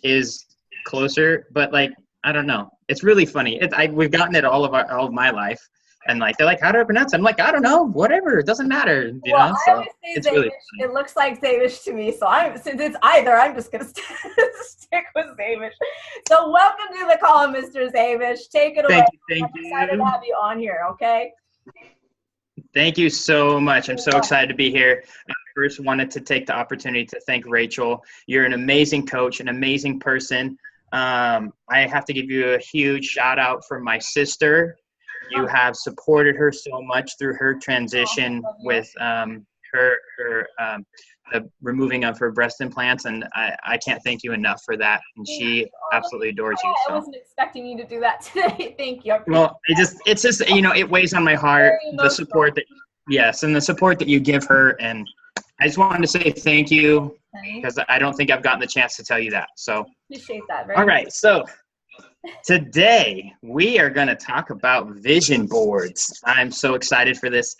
is closer, but like, I don't know. It's really funny. We've gotten it all of my life. And like, they're like, how do I pronounce it? I'm like, I don't know, whatever. It doesn't matter. You know? I always say it's Zabish. Really it looks like Zabish to me. So since it's either, I'm just going to stick with Zabish. So welcome to the call, Mr. Zabish. Take it away. Thank I'm excited to have you on here. Okay. Thank you so much. I'm so excited to be here. I first wanted to take the opportunity to thank Rachel. You're an amazing coach, an amazing person. I have to give you a huge shout out for my sister. You have supported her so much through her transition with the removing of her breast implants, and I can't thank you enough for that. And she absolutely adores you. So. I wasn't expecting you to do that today. Thank you. Well, it's just it weighs on my heart, the support that and the support that you give her, and I just wanted to say thank you because I don't think I've gotten the chance to tell you that. So appreciate that. All right, so today we are going to talk about vision boards. I'm so excited for this.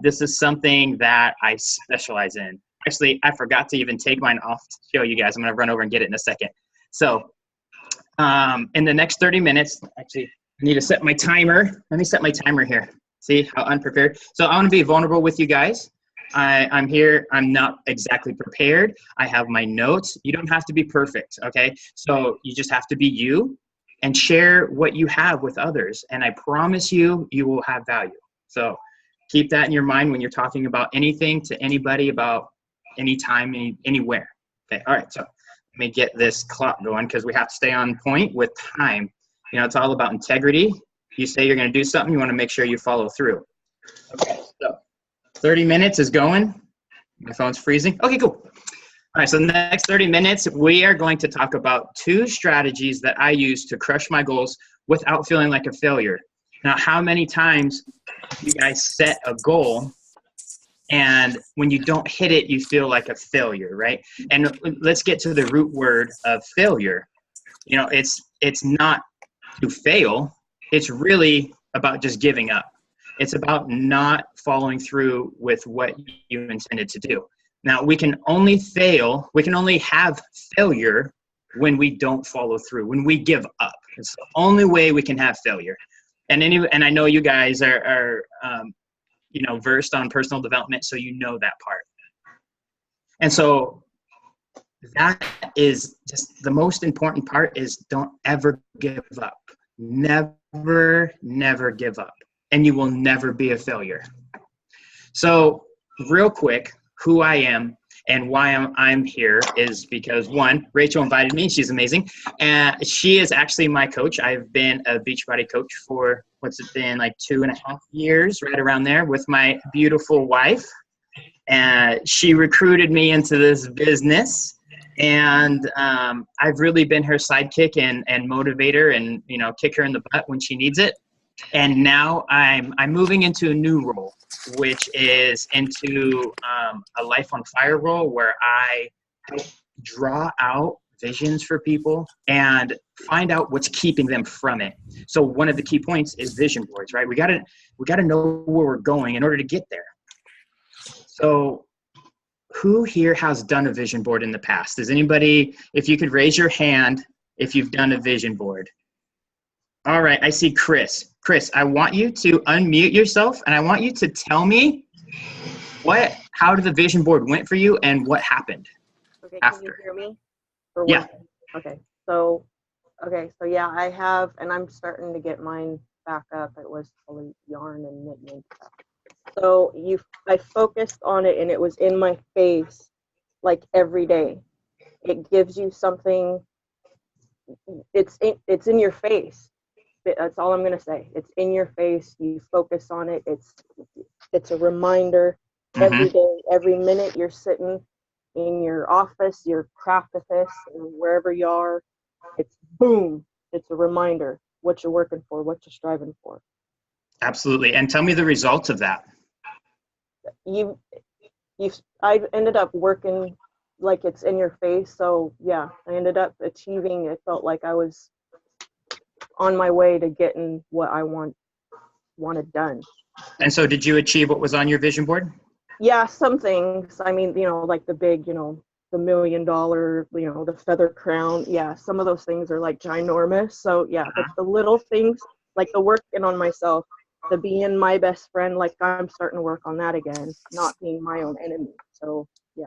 This is something that I specialize in. Actually, I forgot to even take mine off to show you guys. I'm going to run over and get it in a second. So in the next 30 minutes, actually, I need to set my timer. Let me set my timer here. See how unprepared. So I want to be vulnerable with you guys. I'm here. I'm not exactly prepared. I have my notes. You don't have to be perfect, okay? So you just have to be you and share what you have with others. And I promise you, you will have value. So keep that in your mind when you're talking about anything to anybody about anytime, anywhere. Okay, all right. So let me get this clock going because we have to stay on point with time. You know, it's all about integrity. You say you're going to do something, you want to make sure you follow through. Okay, so 30 minutes is going. My phone's freezing. Okay, cool. All right, so in the next 30 minutes, we are going to talk about 2 strategies that I use to crush my goals without feeling like a failure. Now, how many times you guys set a goal and when you don't hit it, you feel like a failure, right? And let's get to the root word of failure. You know, it's not to fail. It's really about just giving up. It's about not following through with what you intended to do. Now, we can only have failure when we don't follow through, when we give up. It's the only way we can have failure. And I know you guys are versed on personal development, so you know that part. And so that is just the most important part is don't ever give up. Never give up. And you will never be a failure. So real quick, who I am and why I'm here is because, one, Rachel invited me. She's amazing. And she is actually my coach. I've been a Beachbody coach for, like 2.5 years, right around there, with my beautiful wife. And she recruited me into this business. And I've really been her sidekick and motivator and, kick her in the butt when she needs it. And now I'm moving into a new role, which is into a Life on Fire role where I help draw out visions for people and find out what's keeping them from it. So one of the key points is vision boards, right? We gotta know where we're going in order to get there. So who here has done a vision board in the past? Does anybody, if you could raise your hand if you've done a vision board? All right, I see Kris. Kris, I want you to unmute yourself and I want you to tell me how the vision board went for you and what happened after. Can you hear me? Yeah. Okay, so yeah, I have, and I'm starting to get mine back up. It was probably yarn and knitting and stuff. So I focused on it and it was in my face like every day. It gives you something, it's in your face. That's all I'm going to say. It's in your face. You focus on it. It's a reminder every day, every minute you're sitting in your office, your craft office, or wherever you are. It's boom. It's a reminder what you're working for, what you're striving for. Absolutely. And tell me the results of that. I ended up working like it's in your face. So yeah, I ended up achieving. It felt like I was on my way to getting what I wanted done. And so did you achieve what was on your vision board? Yeah, some things. I mean, like the big, the $1 million, the feather crown. Yeah, some of those things are like ginormous. So yeah, the little things, like the working on myself, the being my best friend, like I'm starting to work on that again, not being my own enemy. So yeah.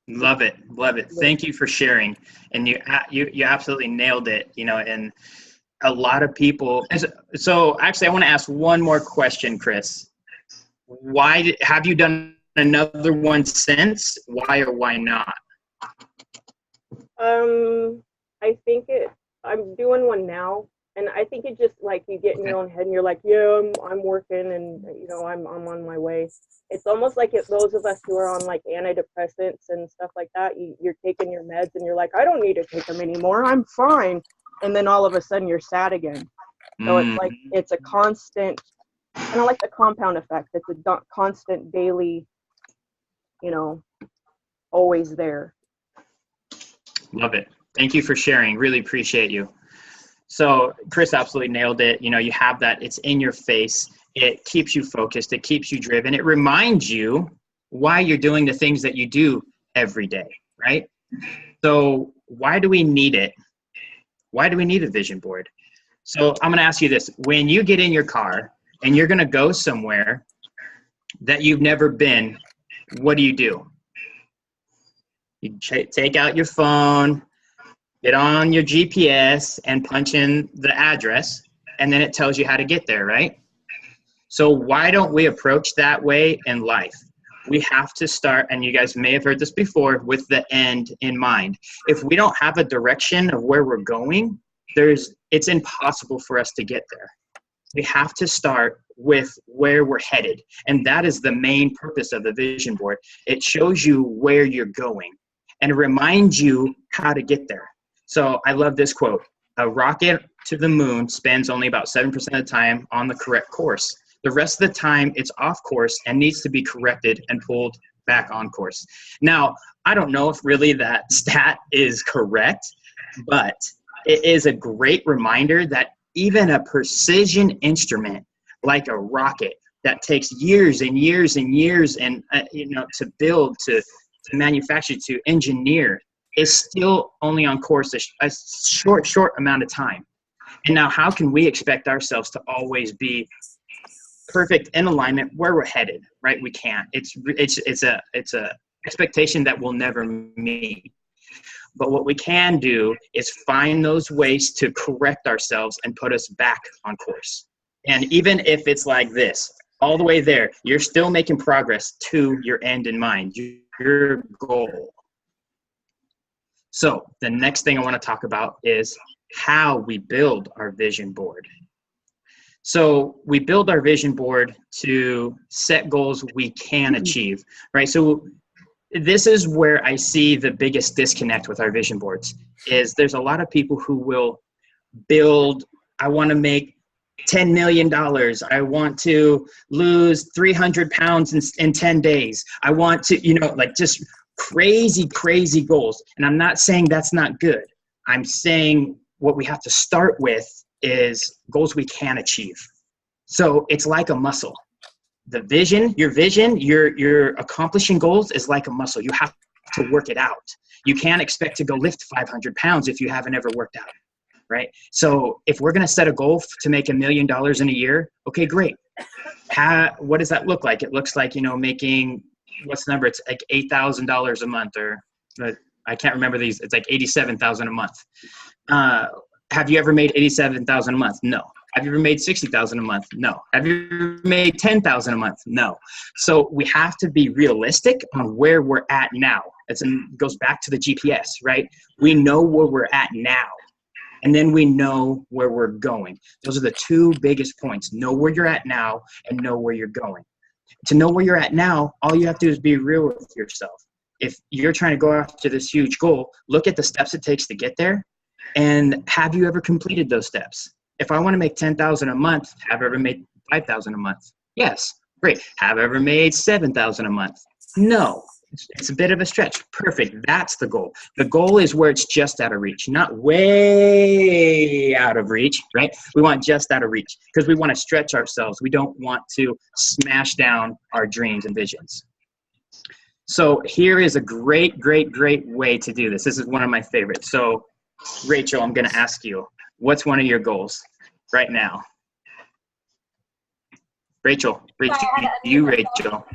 Love it. Love it. Thank you for sharing. And you absolutely nailed it, and a lot of people. So actually, I want to ask one more question, Kris. Why have you done another one since? Why or why not? I think I'm doing one now, and I think it just like you get in your own head and you're like, yeah, I'm working, and I'm on my way. It's almost like those of us who are on like antidepressants and stuff like that, you're taking your meds and you're like, I don't need to take them anymore, I'm fine, and then all of a sudden you're sad again. So it's like it's a constant, kind of like the compound effect. It's a constant daily, always there. Love it. Thank you for sharing. Really appreciate you. So Kris absolutely nailed it. You have that. It's in your face. It keeps you focused. It keeps you driven. It reminds you why you're doing the things that you do every day, right? So why do we need it? Why do we need a vision board? So I'm going to ask you this. When you get in your car and you're going to go somewhere that you've never been, what do? You take out your phone, get on your GPS, and punch in the address, and then it tells you how to get there, right? So why don't we approach that way in life? We have to start, and you guys may have heard this before, with the end in mind. If we don't have a direction of where we're going, it's impossible for us to get there. We have to start with where we're headed, and that is the main purpose of the vision board. It shows you where you're going and it reminds you how to get there. So I love this quote: a rocket to the moon spends only about 7% of the time on the correct course. The rest of the time it's off course and needs to be corrected and pulled back on course. Now, I don't know if really that stat is correct, but it is a great reminder that even a precision instrument like a rocket that takes years and years and years and to build, to manufacture, to engineer, is still only on course a short amount of time. And now how can we expect ourselves to always be perfect in alignment where we're headed, right? We can't. It's a expectation that we'll never meet. But what we can do is find those ways to correct ourselves and put us back on course. And even if it's like this, all the way there, you're still making progress to your end in mind, your goal. So the next thing I want to talk about is how we build our vision board. So we build our vision board to set goals we can achieve, right? So this is where I see the biggest disconnect with our vision boards. Is there's a lot of people who will build, I want to make $10 million. I want to lose 300 pounds in 10 days. I want to, just crazy goals. And I'm not saying that's not good. I'm saying what we have to start with is goals we can achieve. So it's like a muscle. The vision, your accomplishing goals is like a muscle. You have to work it out. You can't expect to go lift 500 pounds if you haven't ever worked out, right? So if we're going to set a goal to make $1 million in a year, okay, great. What does that look like? It looks like, making, what's the number? It's like $8,000 a month, or I can't remember these. It's like $87,000 a month. Have you ever made $87,000 a month? No. Have you ever made $60,000 a month? No. Have you ever made $10,000 a month? No. So we have to be realistic on where we're at now. It goes back to the GPS, right? We know where we're at now, and then we know where we're going. Those are the two biggest points. Know where you're at now and know where you're going. To know where you're at now, all you have to do is be real with yourself. If you're trying to go after this huge goal, look at the steps it takes to get there, and have you ever completed those steps? If I want to make $10,000 a month, have I ever made $5,000 a month? Yes, great. Have I ever made $7,000 a month? No, it's a bit of a stretch. Perfect. That's the goal. The goal is where it's just out of reach, not way out of reach, right? We want just out of reach because we want to stretch ourselves. We don't want to smash down our dreams and visions. So here is a great, great, great way to do this. This is one of my favorites. So Rachel, I'm going to ask you, what's one of your goals right now? Rachel, you, Rachel.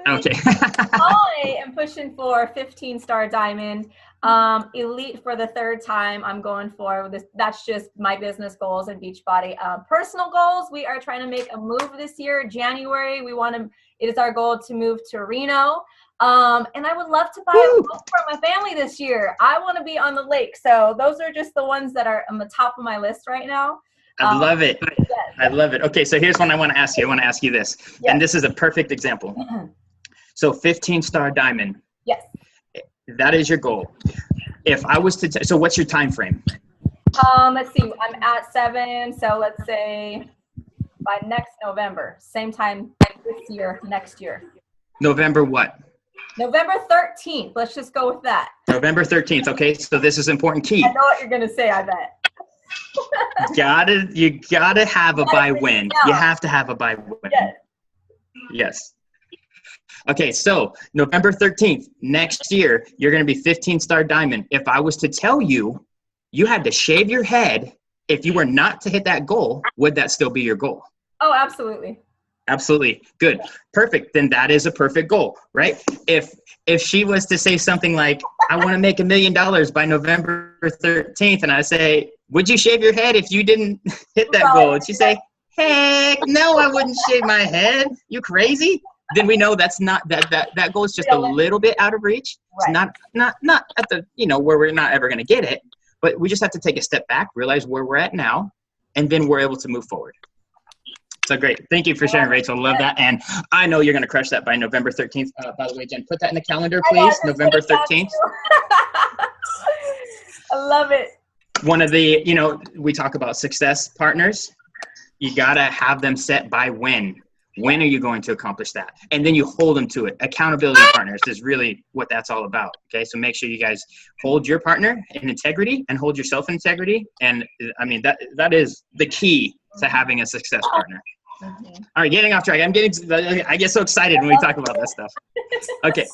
Okay. I am pushing for 15-star diamond, elite for the third time. I'm going for this. That's just my business goals and Beachbody. Personal goals, we are trying to make a move this year. January, it is our goal to move to Reno. And I would love to buy a boat for my family this year. I want to be on the lake. So those are just the ones that are on the top of my list right now. I love it. Yes. I love it. Okay, so here's one I want to ask you. I want to ask you this. Yes. And this is a perfect example. So 15-star diamond. Yes. That is your goal. If I was to, so what's your time frame? Let's see. I'm at 7. So let's say by next November, same time this year, next year. November what? November 13th. Let's just go with that. November 13th. Okay, so this is important key. I know what you're going to say, I bet. You gotta have a buy win. You have to have a buy win. Yes. Yes. Okay, so November 13th, next year, you're gonna be 15-star diamond. If I was to tell you, you had to shave your head if you were not to hit that goal, would that still be your goal? Oh, absolutely. Absolutely. Good. Perfect. Then that is a perfect goal, right? If she was to say something like, I want to make $1 million by November 13th, and I say, would you shave your head if you didn't hit that goal? And she say, heck no, I wouldn't shave my head. You crazy? Then we know that's not that goal is just a little bit out of reach. Right. It's not at the, where we're not ever going to get it, but we just have to take a step back, realize where we're at now, and then we're able to move forward. So great. Thank you for sharing, Rachel. Love that. And I know you're going to crush that by November 13th. By the way, Jen, put that in the calendar, please. November 13th. I love it. One of the, we talk about success partners. You got to have them set by when. When are you going to accomplish that? And then you hold them to it. Accountability partners is really what that's all about. Okay. So make sure you guys hold your partner in integrity and hold yourself in integrity. And I mean, that is the key to having a success partner. All right, getting off track. I get so excited when we talk about this stuff. Okay.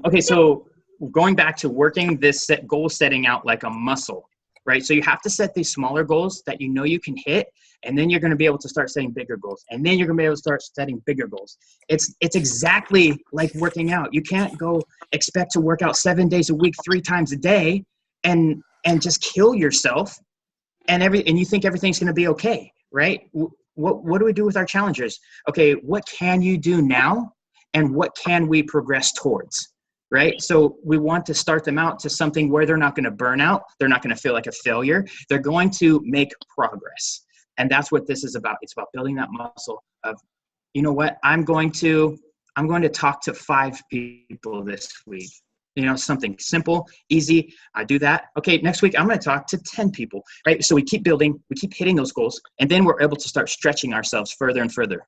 Okay, so going back to working this goal setting out like a muscle, right? So you have to set these smaller goals that you can hit, and then you're going to be able to start setting bigger goals, and then you're going to be able to start setting bigger goals. It's exactly like working out. You can't go expect to work out 7 days a week, 3 times a day, and just kill yourself. And you think everything's going to be okay, right? What do we do with our challenges? Okay, what can you do now, and what can we progress towards, right? So we want to start them out to something where they're not going to burn out. They're not going to feel like a failure. They're going to make progress. And that's what this is about. It's about building that muscle of, you know what, I'm going to talk to 5 people this week. Something simple, easy. I do that. Okay, next week I'm going to talk to 10 people, right? So we keep building, we keep hitting those goals, and then we're able to start stretching ourselves further and further.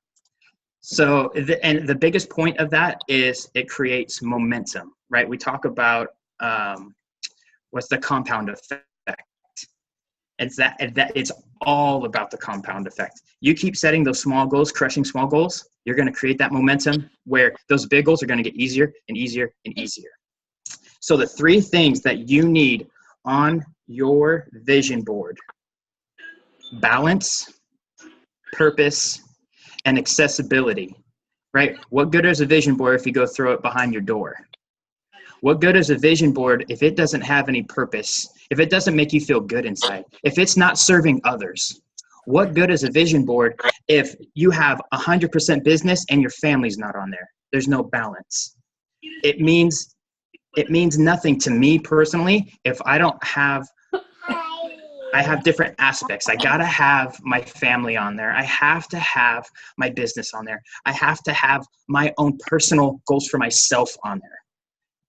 So, the biggest point of that is it creates momentum, right? We talk about what's the compound effect. It's all about the compound effect. You keep setting those small goals, crushing small goals, you're going to create that momentum where those big goals are going to get easier and easier and easier. So the 3 things that you need on your vision board: balance, purpose, and accessibility, right? What good is a vision board if you go throw it behind your door? What good is a vision board if it doesn't have any purpose, if it doesn't make you feel good inside, if it's not serving others? What good is a vision board if you have 100% business and your family's not on there? There's no balance. It means nothing to me personally if I don't have, I have different aspects. I gotta have my family on there. I have to have my business on there. I have to have my own personal goals for myself on there.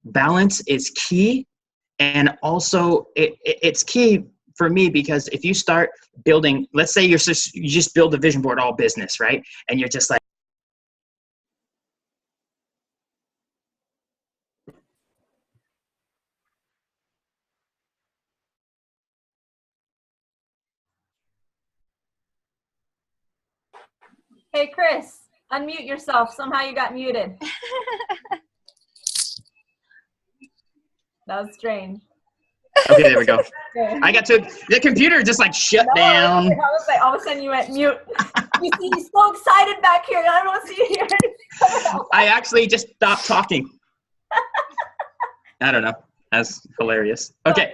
Balance is key, and also it's key for me because if you start building, let's say you just build a vision board all business, right? And you're just like, Hey, Kris. Unmute yourself. Somehow you got muted. That was strange. Okay, there we go. Okay. I got to, the computer just like shut down. I was like, all of a sudden you went mute. You see, he's so excited back here. I don't see you here. I actually just stopped talking. I don't know. That's hilarious. Okay.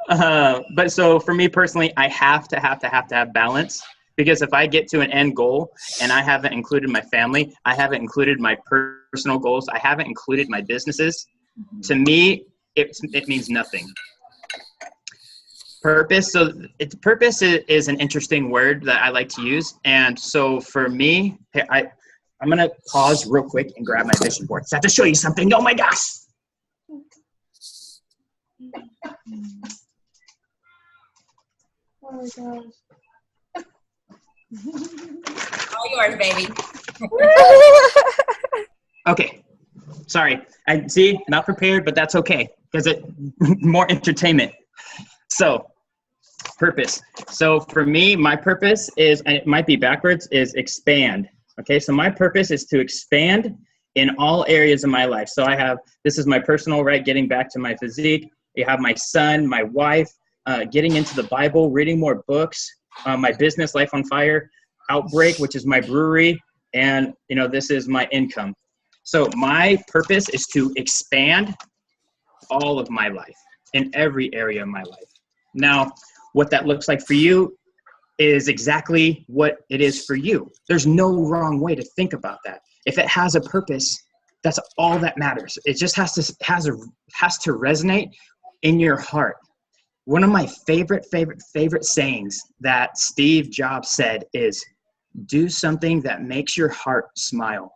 But so for me personally, I have to have balance, because if I get to an end goal and I haven't included my family, I haven't included my personal goals, I haven't included my businesses, to me, it means nothing. Purpose. So purpose is an interesting word that I like to use. And so for me, I'm going to pause real quick and grab my vision board. So I have to show you something. Oh my gosh. Oh my gosh. All yours, baby. Okay. Sorry. I see, not prepared, but that's okay, because it more entertainment. So purpose. So for me, my purpose is, and it might be backwards, is expand. Okay. So my purpose is to expand in all areas of my life. So I have, this is my personal, right? Getting back to my physique. You have my son, my wife, getting into the Bible, reading more books, my business, Life on Fire, Outbreak, which is my brewery. And, you know, this is my income. So my purpose is to expand all of my life in every area of my life. Now, what that looks like for you is exactly what it is for you. There's no wrong way to think about that. If it has a purpose, that's all that matters. It just has to resonate in your heart. One of my favorite sayings that Steve Jobs said is, do something that makes your heart smile.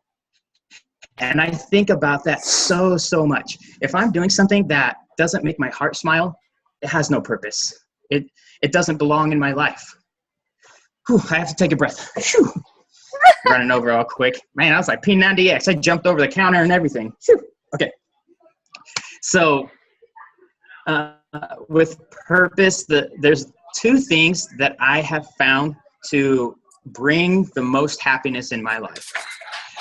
And I think about that so much. If I'm doing something that doesn't make my heart smile, it has no purpose. It doesn't belong in my life. Whew, I have to take a breath. Whew. Running over all quick. Man, I was like P90X. I jumped over the counter and everything. Whew. Okay. So with purpose, there's two things that I have found to bring the most happiness in my life.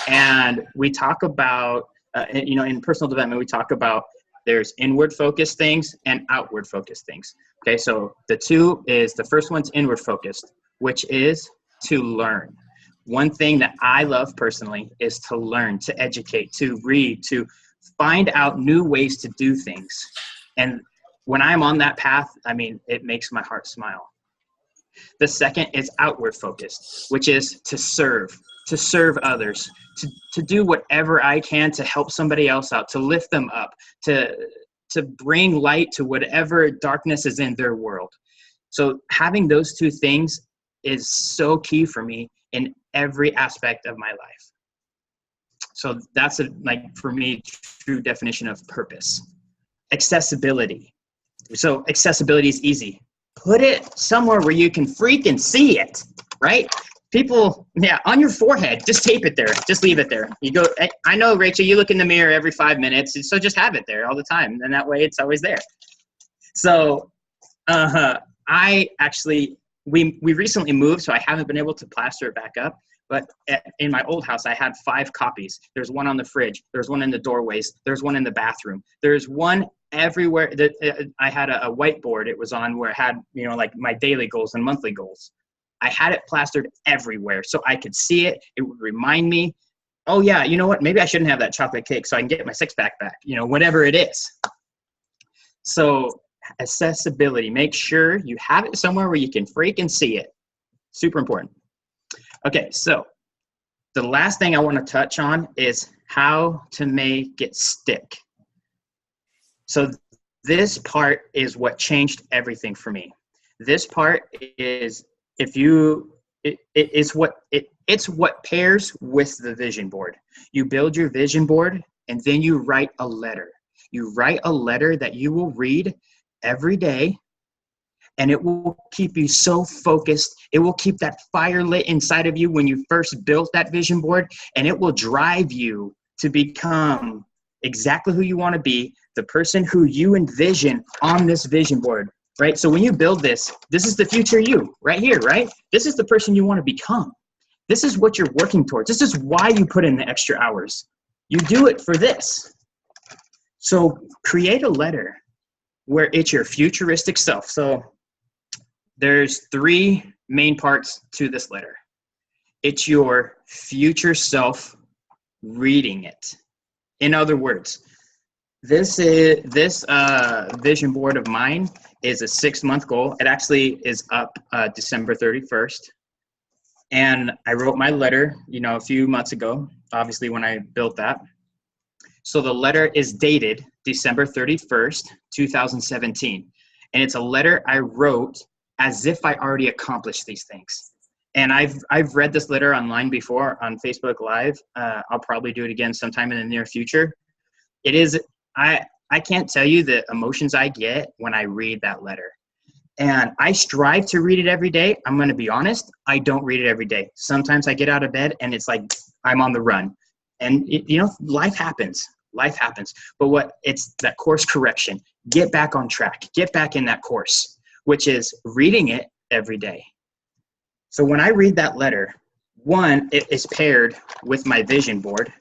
And we talk about, you know, in personal development, we talk about there's inward focused things and outward focused things. Okay, so the first one's inward focused, which is to learn. One thing that I love personally is to learn, to educate, to read, to find out new ways to do things. And when I'm on that path, I mean, it makes my heart smile. The second is outward focused, which is to serve others, to do whatever I can to help somebody else out, to lift them up, to bring light to whatever darkness is in their world. So having those two things is so key for me in every aspect of my life. So that's for me, true definition of purpose. Accessibility. So accessibility is easy. Put it somewhere where you can freaking see it, right? People, yeah, on your forehead, just tape it there. Just leave it there. You go, I know, Rachel, you look in the mirror every 5 minutes, so just have it there all the time. And that way it's always there. So we recently moved, so I haven't been able to plaster it back up. But in my old house, I had 5 copies. There's one on the fridge. There's one in the doorways. There's one in the bathroom. There's one everywhere. I had a whiteboard it was on where it had, you know, like my daily goals and monthly goals. I had it plastered everywhere so I could see it. It would remind me, oh yeah, you know what? Maybe I shouldn't have that chocolate cake so I can get my 6-pack back, you know, whatever it is. So accessibility, make sure you have it somewhere where you can freaking see it. Super important. Okay, so the last thing I want to touch on is how to make it stick. So this part is what changed everything for me. This part is it's what pairs with the vision board. You build your vision board and then you write a letter. You write a letter that you will read every day, and it will keep you so focused. It will keep that fire lit inside of you when you first built that vision board, and it will drive you to become exactly who you want to be, the person who you envision on this vision board, right? So when you build this is the future you right here, right? This is the person you want to become. This is what you're working towards. This is why you put in the extra hours. You do it for this. So create a letter where it's your futuristic self. So there's 3 main parts to this letter. It's your future self reading it. In other words, this vision board of mine is a 6-month goal. It actually is up December 31st. And I wrote my letter, a few months ago, obviously when I built that. So the letter is dated December 31st, 2017. And it's a letter I wrote as if I already accomplished these things. And I've read this letter online before on Facebook Live. I'll probably do it again sometime in the near future. It is, I can't tell you the emotions I get when I read that letter. And I strive to read it every day. I'm going to be honest, I don't read it every day. Sometimes I get out of bed and it's like I'm on the run. And, life happens. Life happens. But it's that course correction. Get back on track. Get back in that course, which is reading it every day. So when I read that letter, one, it is paired with my vision board.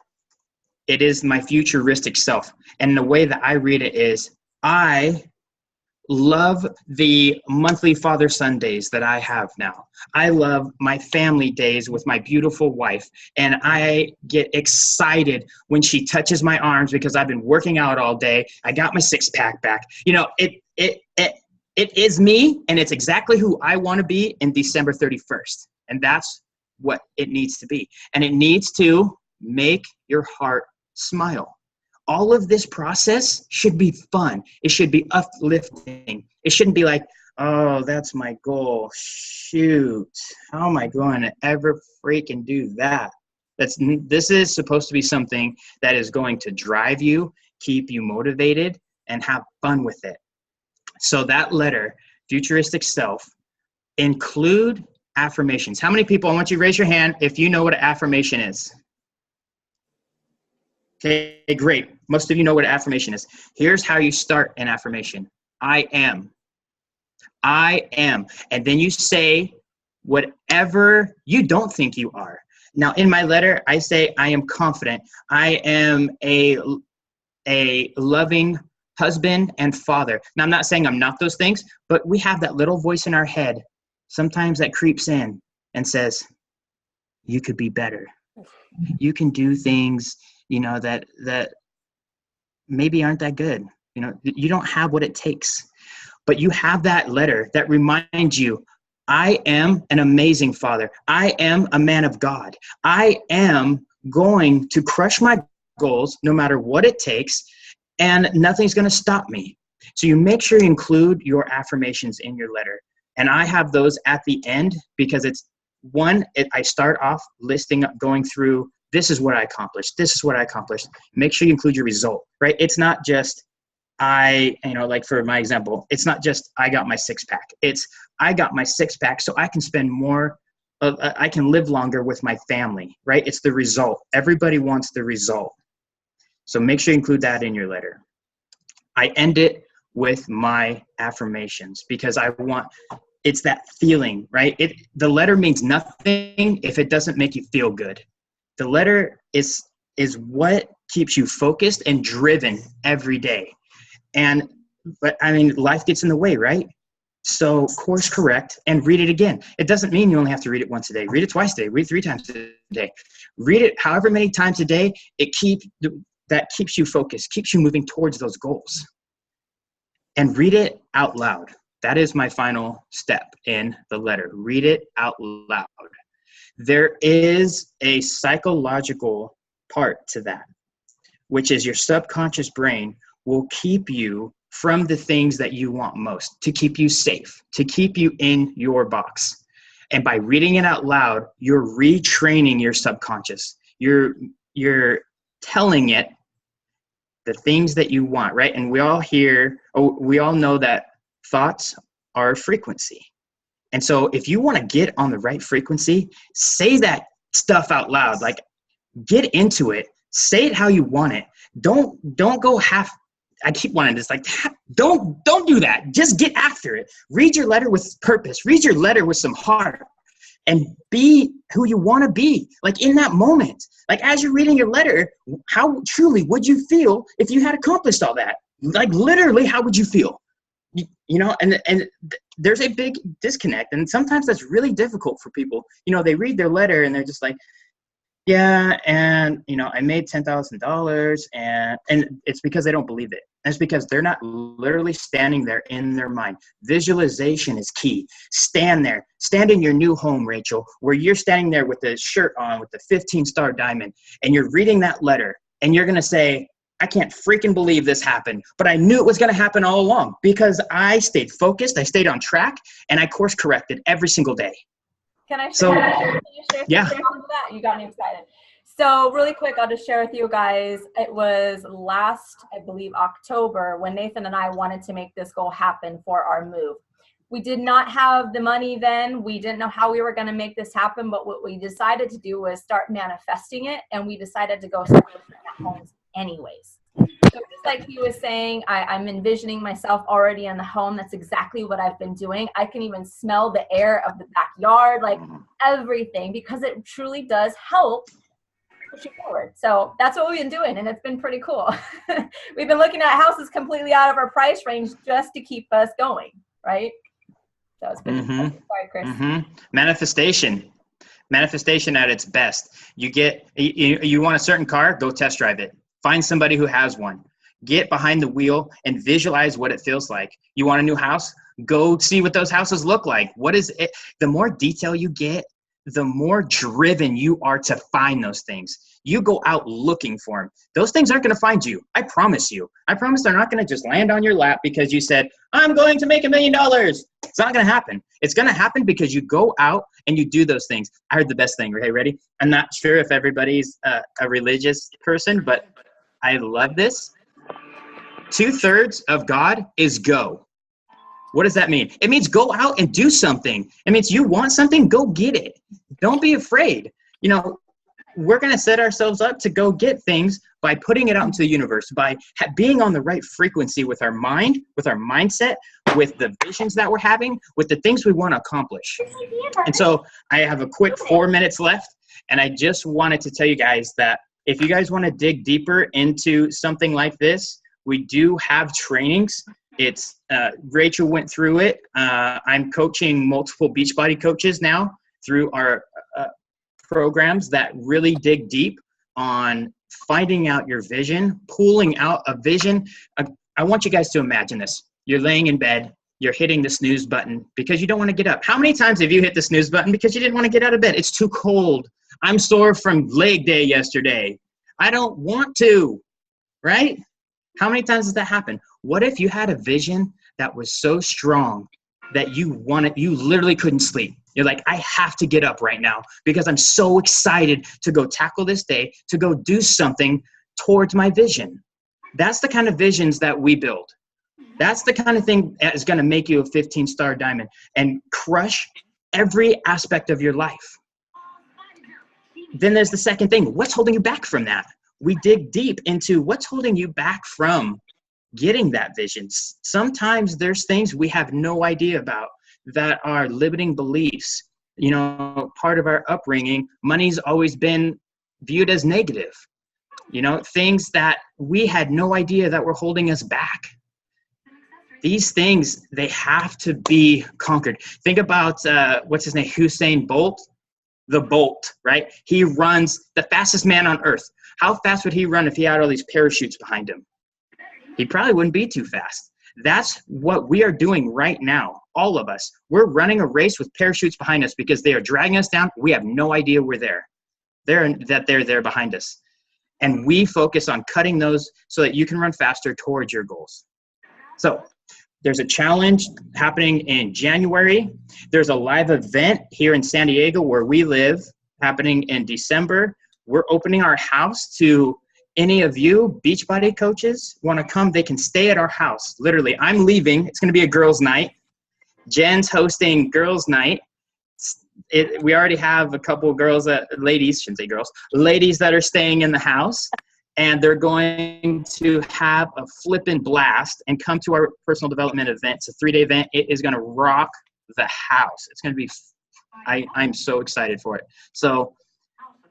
It is my futuristic self. And the way that I read it is, I love the monthly father-son days that I have now. I love my family days with my beautiful wife. And I get excited when she touches my arms because I've been working out all day. I got my 6-pack back. It is me, and it's exactly who I want to be in December 31st. And that's what it needs to be. And it needs to make your heart smile. All of this process should be fun. It should be uplifting. It shouldn't be like, oh, that's my goal. Shoot, how am I going to ever freaking do that? This is supposed to be something that is going to drive you, keep you motivated, and have fun with it. So that letter, futuristic self, include affirmations. How many people, I want you to raise your hand if you know what an affirmation is. Okay, great. Most of you know what an affirmation is. Here's how you start an affirmation. I am. I am. And then you say whatever you don't think you are. Now, in my letter, I say I am confident. I am a loving husband and father. Now, I'm not saying I'm not those things, but we have that little voice in our head sometimes that creeps in and says, you could be better. You can do things, that maybe aren't that good. You don't have what it takes, but you have that letter that reminds you, I am an amazing father. I am a man of God. I am going to crush my goals no matter what it takes, and nothing's going to stop me. So you make sure you include your affirmations in your letter. And I have those at the end because it's I start off going through, this is what I accomplished. This is what I accomplished. Make sure you include your result, right? It's not just like for my example, it's not just I got my 6-pack. It's I got my 6-pack so I can spend more, I can live longer with my family, right? It's the result. Everybody wants the result. So make sure you include that in your letter. I end it with my affirmations because it's that feeling, right? The letter means nothing if it doesn't make you feel good. The letter is what keeps you focused and driven every day. But life gets in the way, right? So course correct and read it again. It doesn't mean you only have to read it once a day. Read it twice a day. Read it 3 times a day. Read it however many times a day. That keeps you focused, keeps you moving towards those goals. And read it out loud. That is my final step in the letter. Read it out loud. There is a psychological part to that, which is your subconscious brain will keep you from the things that you want most, to keep you safe, to keep you in your box. And by reading it out loud, you're retraining your subconscious. You're telling it the things that you want, right? And we all know that thoughts are a frequency. And so if you want to get on the right frequency, say that stuff out loud, like get into it, say it how you want it. Don't go half. I keep wanting this, like, don't do that. Just get after it. Read your letter with purpose. Read your letter with some heart and be who you want to be. Like in that moment, like as you're reading your letter, how truly would you feel if you had accomplished all that? Like literally, how would you feel? You know, and there's a big disconnect. And sometimes that's really difficult for people. You know, they read their letter and they're just like, yeah, and you know, I made $10,000, and it's because they don't believe it. And it's because they're not literally standing there in their mind. Visualization is key. Stand there. Stand in your new home, Rachel, where you're standing there with the shirt on with the 15-star diamond, and you're reading that letter, and you're gonna say, I can't freaking believe this happened, but I knew it was gonna happen all along because I stayed focused, I stayed on track, and I course corrected every single day. Can I share, So, can you share yeah. some of that? You got me excited. So really quick, I'll just share with you guys. It was last, I believe, October when Nathan and I wanted to make this goal happen for our move. We did not have the money then. We didn't know how we were going to make this happen, but what we decided to do was start manifesting it, and we decided to go start looking at homes anyways. So just like he was saying, I'm envisioning myself already in the home. That's exactly what I've been doing. I can even smell the air of the backyard, like everything, because it truly does help push you forward. So that's what we've been doing, and it's been pretty cool. We've been looking at houses completely out of our price range just to keep us going, right? So it's been sorry, Kris. Manifestation at its best. You want a certain car, go test drive it. Find somebody who has one. Get behind the wheel and visualize what it feels like. You want a new house? Go see what those houses look like. What is it? The more detail you get, the more driven you are to find those things. You go out looking for them. Those things aren't going to find you. I promise you. I promise they're not going to just land on your lap because you said, I'm going to make $1 million. It's not going to happen. It's going to happen because you go out and you do those things. I heard the best thing. Okay, ready? I'm not sure if everybody's a religious person, but I love this. 2/3 of God is go. What does that mean? It means go out and do something. It means you want something, go get it. Don't be afraid. You know, we're going to set ourselves up to go get things by putting it out into the universe, by being on the right frequency with our mind, with our mindset, with the visions that we're having, with the things we want to accomplish. And so I have a quick 4 minutes left, and I just wanted to tell you guys that if you guys want to dig deeper into something like this, we do have trainings. It's Rachel went through it. I'm coaching multiple Beachbody coaches now through our programs that really dig deep on finding out your vision, pulling out a vision. I want you guys to imagine this. You're laying in bed. You're hitting the snooze button because you don't want to get up. How many times have you hit the snooze button because you didn't want to get out of bed? It's too cold. I'm sore from leg day yesterday. I don't want to, right? How many times does that happen? What if you had a vision that was so strong that you literally couldn't sleep? You're like, I have to get up right now because I'm so excited to go tackle this day, to go do something towards my vision. That's the kind of visions that we build. That's the kind of thing that is going to make you a 15-star diamond and crush every aspect of your life. Then there's the second thing. What's holding you back from that? We dig deep into what's holding you back from getting that vision. Sometimes there's things we have no idea about that are limiting beliefs. You know, part of our upbringing, money's always been viewed as negative. You know, things that we had no idea that were holding us back. These things, they have to be conquered. Think about, what's his name, Usain Bolt, the Bolt, right? He runs the fastest man on earth. How fast would he run if he had all these parachutes behind him? He probably wouldn't be too fast. That's what we are doing right now. All of us, we're running a race with parachutes behind us because they are dragging us down. We have no idea we're there. They're there behind us. And we focus on cutting those so that you can run faster towards your goals. So there's a challenge happening in January. There's a live event here in San Diego where we live happening in December. We're opening our house to any of you Beachbody coaches want to come. They can stay at our house. Literally, I'm leaving. It's going to be a girls' night. Jen's hosting girls' night. We already have a couple of girls, ladies, shouldn't say girls, ladies that are staying in the house. And they're going to have a flippin' blast and come to our personal development event. It's a 3-day event. It is going to rock the house. It's going to be I'm so excited for it. So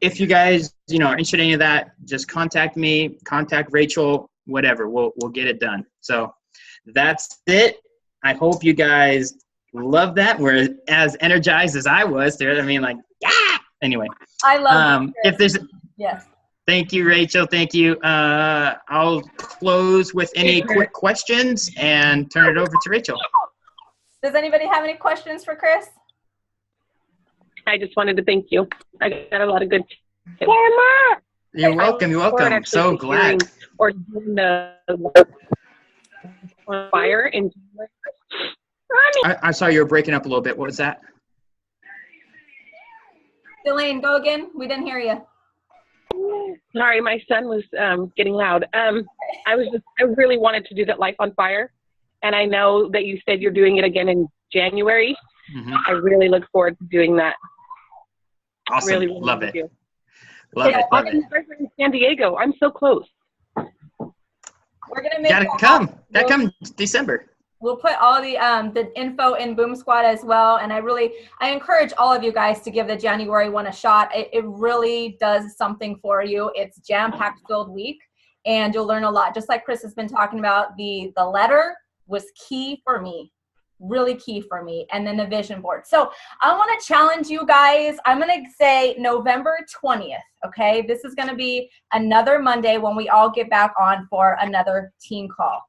if you guys, are interested in any of that, just contact me, contact Rachel, whatever. We'll get it done. So that's it. I hope you guys love that. We're as energized as I was there. I mean, like, yeah. Anyway. I love if there's yes. Thank you, Rachel. Thank you. I'll close with any quick questions and turn it over to Rachel. Does anybody have any questions for Kris? I just wanted to thank you. I got a lot of good tips. You're welcome. You're welcome. So glad. Or doing the work on fire in January. I'm sorry, you were breaking up a little bit. What was that? Elaine, go again. We didn't hear you. Sorry, my son was getting loud. I really wanted to do that Life on Fire, and I know that you said you're doing it again in January. Mm-hmm. I really look forward to doing that. Awesome. Really love it. You. Love it. Love it. In San Diego. I'm so close. We're gonna make gotta come December. We'll put all the info in Boom Squad as well, and I encourage all of you guys to give the January one a shot. It really does something for you. It's jam-packed filled week, and you'll learn a lot. Just like Kris has been talking about, the letter was key for me, really key for me, and then the vision board. So I want to challenge you guys. I'm going to say November 20th. Okay, this is going to be another Monday when we all get back on for another team call.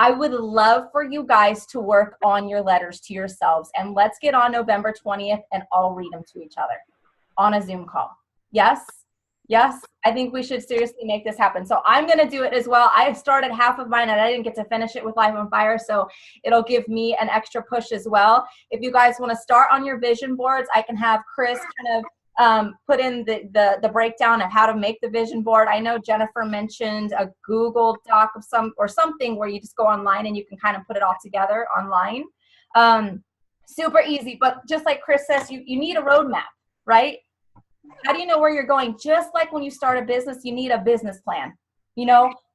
I would love for you guys to work on your letters to yourselves, and let's get on November 20th and all read them to each other on a Zoom call. Yes? Yes? I think we should seriously make this happen. So I'm going to do it as well. I started half of mine and I didn't get to finish it with Life on Fire, so it'll give me an extra push as well. If you guys want to start on your vision boards, I can have Kris kind of put in the breakdown of how to make the vision board. I know Jennifer mentioned a Google Doc of something where you just go online and you can kind of put it all together online. Super easy, but just like Kris says, you need a roadmap, right? How do you know where you're going? Just like when you start a business, you need a business plan.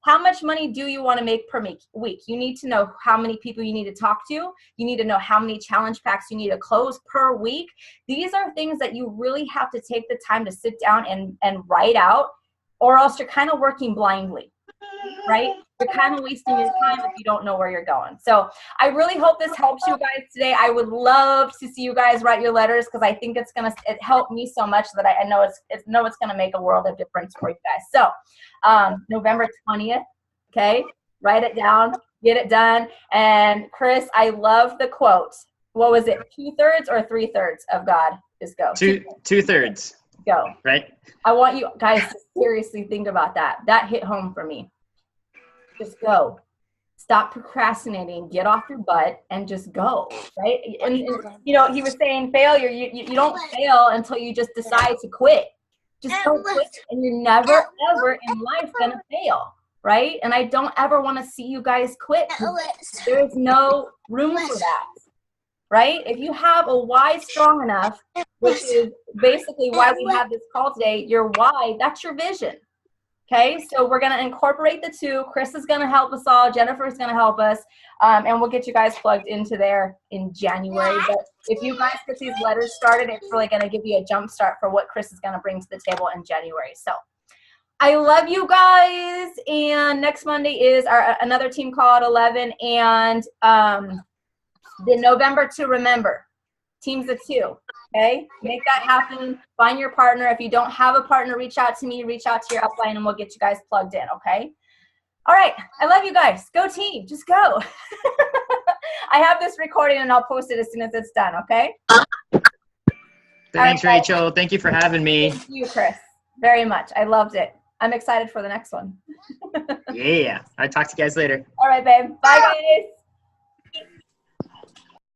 How much money do you want to make per week? You need to know how many people you need to talk to. You need to know how many challenge packs you need to close per week. These are things that you really have to take the time to sit down and write out, or else you're kind of working blindly, right? You're kind of wasting your time if you don't know where you're going. So I really hope this helps you guys today. I would love to see you guys write your letters, because I think it helped me so much that I know it's going to make a world of difference for you guys. So November 20th, okay? Write it down, get it done. And Kris, I love the quote. What was it? 2/3 or 3/3 of God is go? 2/3. Go. Right? I want you guys to seriously think about that. That hit home for me. Just go. Stop procrastinating. Get off your butt and just go, right? And he was saying failure. You don't fail until you just decide to quit. Just don't quit, and you're never, ever in life going to fail, right? And I don't ever want to see you guys quit. There is no room for that, right? If you have a why strong enough, which is basically why we have this call today, your why, that's your vision. Okay, so we're going to incorporate the two. Kris is going to help us all. Jennifer is going to help us. And we'll get you guys plugged into there in January. But if you guys get these letters started, it's really going to give you a jump start for what Kris is going to bring to the table in January. So I love you guys. And next Monday is another team call at 11. And the November to remember. Teams of 2. Okay, make that happen. Find your partner. If you don't have a partner, reach out to me, reach out to your upline, and we'll get you guys plugged in, okay? All right, I love you guys. Go team, just go. I have this recording, and I'll post it as soon as it's done, okay? Thanks, Rachel. Thank you for having me. Thank you, Kris, very much. I loved it. I'm excited for the next one. Yeah, I'll talk to you guys later. All right, babe. Bye, guys.